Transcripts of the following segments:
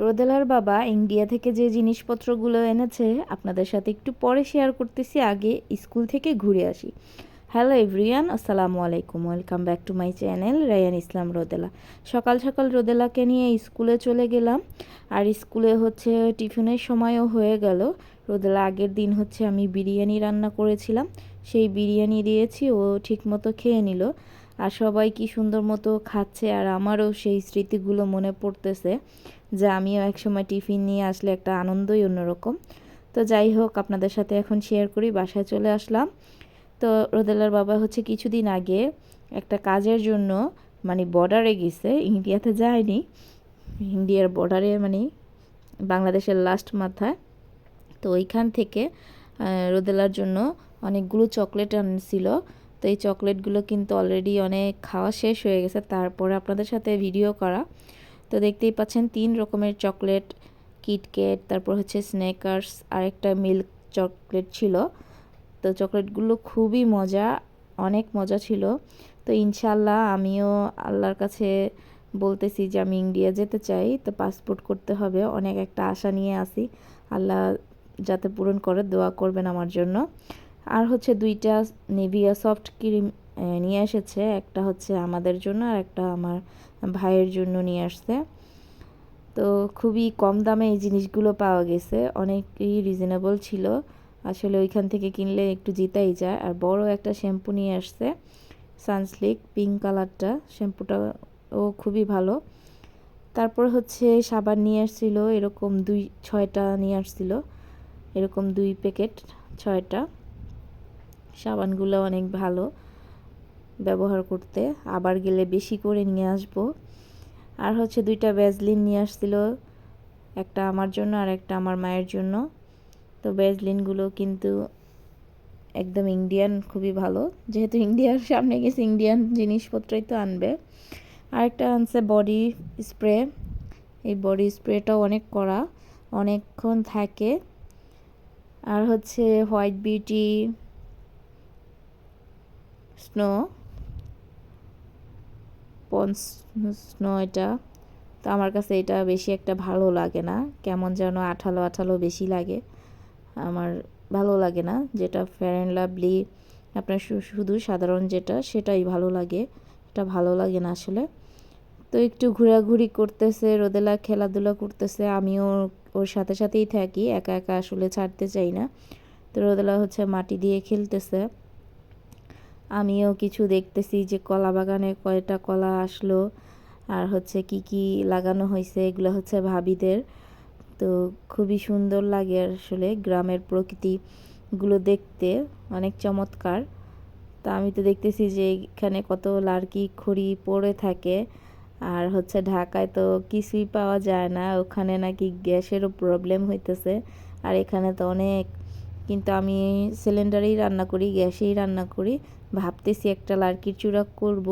রোদেলার বাবা ইন্ডিয়া থেকে যে জিনিসপত্রগুলো এনেছে আপনাদের সাথে একটু পরে শেয়ার করতেছি, আগে স্কুল থেকে ঘুরে আসি। হ্যালো এভরিওয়ান, আসসালামু আলাইকুম, welcome back to my channel Rayan Islam Rodela. সকাল সকাল রোদেলাকে নিয়ে স্কুলে চলে গেলাম, আর স্কুলে হচ্ছে টিফিনের সময়ও হয়ে গেল। রোদেলা আগের দিন হচ্ছে আমি বিরিয়ানি রান্না করেছিলাম, সেই বিরিয়ানি দিয়েছি, ও ঠিকমতো খেয়ে নিল। আর সবাই কি সুন্দর মতো খাচ্ছে, আর আমারও সেই স্মৃতিগুলো মনে পড়তেছে যে আমিও একসময় টিফিন নিয়ে আসলে একটা আনন্দই অন্যরকম। তো যাই হোক, আপনাদের সাথে এখন শেয়ার করি। বাসায় চলে আসলাম। তো রোদেলার বাবা হচ্ছে কিছুদিন আগে একটা কাজের জন্য মানে বর্ডারে গেছে, ইন্ডিয়াতে যায়নি, ইন্ডিয়ার বর্ডারে মানে বাংলাদেশের লাস্ট মাথায়। তো ওইখান থেকে রোদেলার জন্য অনেকগুলো চকলেট আনছিল। তো এই চকলেটগুলো কিন্তু অলরেডি অনেক খাওয়া শেষ হয়ে গেছে, তারপরে আপনাদের সাথে ভিডিও করা। তো দেখতেই পাচ্ছেন 3 রকমের চকলেট, কিটক্যাট, তারপর হচ্ছে স্নেকার্স, আর একটা মিল্ক চকলেট ছিল। তো চকলেটগুলো খুবই মজা, অনেক মজা ছিল। তো ইনশাল্লাহ আমিও আল্লাহর কাছে বলতেছি যে আমি ইন্ডিয়া যেতে চাই, তো পাসপোর্ট করতে হবে, অনেক একটা আশা নিয়ে আসি। আল্লাহ যাতে পূরণ করে, দোয়া করবেন আমার জন্য। আর হচ্ছে 2টা নিভিয়া সফট ক্রিম নিয়ে এসেছে, একটা হচ্ছে আমাদের জন্য আর একটা আমার ভাইয়ের জন্য নিয়ে আসছে। তো খুবই কম দামে এই জিনিসগুলো পাওয়া গেছে, অনেকই রিজনেবল ছিল। আসলে ওইখান থেকে কিনলে একটু জিতাই যায়। আর বড় একটা শ্যাম্পু নিয়ে আসছে, সানসিল্ক পিঙ্ক কালারটা, শ্যাম্পুটা ও খুবই ভালো। তারপর হচ্ছে সাবান নিয়ে আসছিল, এরকম 6টা নিয়ে আসছিল, এরকম 2 প্যাকেট 6টা। সাবানগুলো অনেক ভালো ব্যবহার করতে, আবার গেলে বেশি করে নিয়ে আসবো। আর হচ্ছে 2টা ভ্যাসলিন নিয়ে আসছিল, একটা আমার জন্য আর একটা আমার মায়ের জন্য। তো ভ্যাসলিনগুলো কিন্তু একদম ইন্ডিয়ান, খুবই ভালো, যেহেতু ইন্ডিয়ার সামনে গেছে ইন্ডিয়ান জিনিসপত্রই তো আনবে। আরেকটা আনছে বডি স্প্রে, এই বডি স্প্রেটাও অনেক কড়া, অনেকক্ষণ থাকে। আর হচ্ছে white beauty snow, ponds snow, এটা তো আমার কাছে এটা বেশি একটা ভালো লাগে না, কেমন যেন আঠালো আঠালো বেশি লাগে, আমার ভালো লাগে না। যেটা ফেয়ার অ্যান্ড লাভলি আপনার শুধু সাধারণ যেটা, সেটাই ভালো লাগে, এটা ভালো লাগে না আসলে। তো একটু ঘোরাঘুরি করতেছে রোদেলা, খেলাধুলা করতেছে, আমিও ওর সাথে সাথেই থাকি, একা একা আসলে ছাড়তে চাই না। তো রোদেলা হচ্ছে মাটি দিয়ে খেলতেছে, আমিও কিছু দেখতেছি যে কলা বাগানে কয়টা কলা আসলো, আর হচ্ছে কি কি লাগানো হয়েছে, এগুলো হচ্ছে ভাবিদের। তো খুবই সুন্দর লাগে আসলে, গ্রামের প্রকৃতিগুলো দেখতে অনেক চমৎকার। তো আমি তো দেখতেছি যে এখানে কত লার্কি খড়ি পড়ে থাকে, আর হচ্ছে ঢাকায় তো কিছুই পাওয়া যায় না, ওখানে নাকি গ্যাসেরও প্রবলেম হইতেছে। আর এখানে তো অনেক, কিন্তু আমি সিলিন্ডারেই রান্না করি, গ্যাসেই রান্না করি। ভাবতেছি একটা লার্কির চূড়া করব,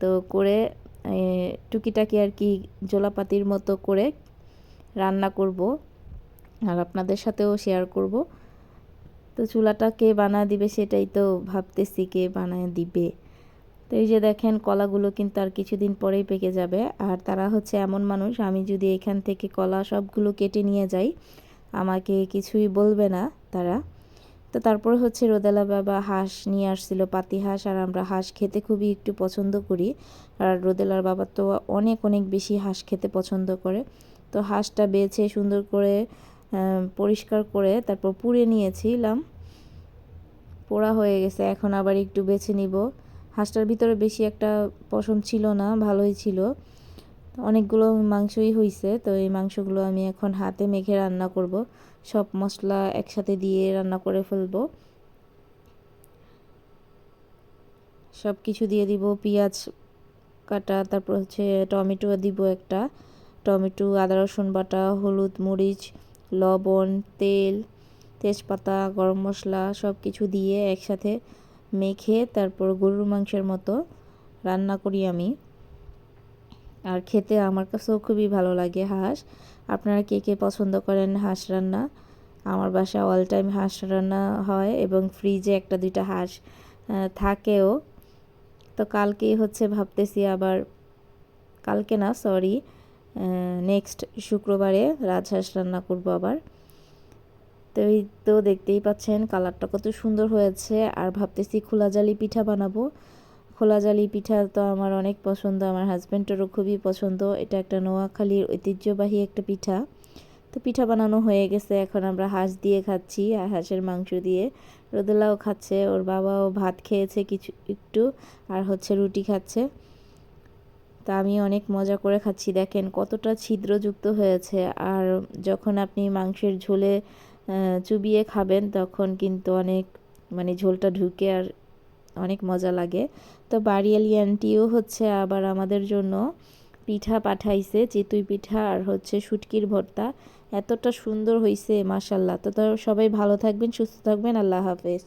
তো করে টুকিটাকি আর কি জোলাপাতির মতো করে রান্না করব, আর আপনাদের সাথেও শেয়ার করব। তো চুলাটা কে বানা দিবে সেটাই তো ভাবতেছি, কে বানায় দিবে। তো এই যে দেখেন কলাগুলো কিন্তু আর কিছুদিন পরেই পেকে যাবে, আর তারা হচ্ছে এমন মানুষ, আমি যদি এখান থেকে কলা সবগুলো কেটে নিয়ে যাই আমাকে কিছুই বলবে না তারা। তো তারপরে হচ্ছে রোদেলা বাবা হাঁস নিয়ে আসছিল, পাতি হাঁস, আর আমরা হাঁস খেতে খুবই একটু পছন্দ করি, আর রোদেলার বাবা তো অনেক অনেক বেশি হাঁস খেতে পছন্দ করে। তো হাঁসটা বেছে সুন্দর করে পরিষ্কার করে তারপর পুড়ে নিয়েছিলাম, পোড়া হয়ে গেছে, এখন আবার একটু বেছে নিব। হাঁসটার ভিতরে বেশি একটা পছন্দ ছিল না, ভালোই ছিল, অনেকগুলো মাংসই হয়েছে। তো এই মাংসগুলো আমি এখন হাতে মেখে রান্না করব, সব মশলা একসাথে দিয়ে রান্না করে ফেলবো। সব কিছু দিয়ে দিব, পেঁয়াজ কাটা, তারপর হচ্ছে টমেটো দিব একটা, টমেটো, আদা রসুন বাটা, হলুদ মরিচ লবণ, তেল, তেজপাতা, গরম মশলা সব কিছু দিয়ে একসাথে মেখে তারপর গরুর মাংসের মতো রান্না করি আমি। আর খেতে আমার কাছেও খুবই ভালো লাগে হাঁস। আপনারা কে কে পছন্দ করেন হাঁস রান্না? আমার বাসায় অল টাইম হাঁস রান্না হয়, এবং ফ্রিজে 1-2টা হাঁস থাকেও। তো কালকেই হচ্ছে ভাবতেছি আবার, কালকে না সরি, নেক্সট শুক্রবারে রাজহাঁস রান্না করব আবার। তো এই তো দেখতেই পাচ্ছেন কালারটা কত সুন্দর হয়েছে। আর ভাবতেছি খোলা জালি পিঠা বানাবো। খোলা জালি পিঠা তো আমার অনেক পছন্দ, আমার হাজব্যান্ডেরও খুবই পছন্দ। এটা একটা নোয়াখালীর ঐতিহ্যবাহী একটা পিঠা। তো পিঠা বানানো হয়ে গেছে, এখন আমরা হাঁস দিয়ে খাচ্ছি আর হাঁসের মাংস দিয়ে। রোদেলাও খাচ্ছে, ওর বাবাও ভাত খেয়েছে কিছু একটু, আর হচ্ছে রুটি খাচ্ছে। তা আমি অনেক মজা করে খাচ্ছি, দেখেন কতটা ছিদ্রযুক্ত হয়েছে। আর যখন আপনি মাংসের ঝোলে চুবিয়ে খাবেন তখন কিন্তু অনেক মানে ঝোলটা ঢুকে আর অনেক মজা লাগে। তো বাড়িয়ালি আন্টিও হচ্ছে আবার আমাদের জন্য পিঠা পাঠাইছে, চিতই পিঠা আর হচ্ছে শুটকির ভর্তা। এতটা সুন্দর হইছে মাশাল্লাহ। তো সবাই ভালো থাকবেন, সুস্থ থাকবেন, আল্লাহ হাফেজ।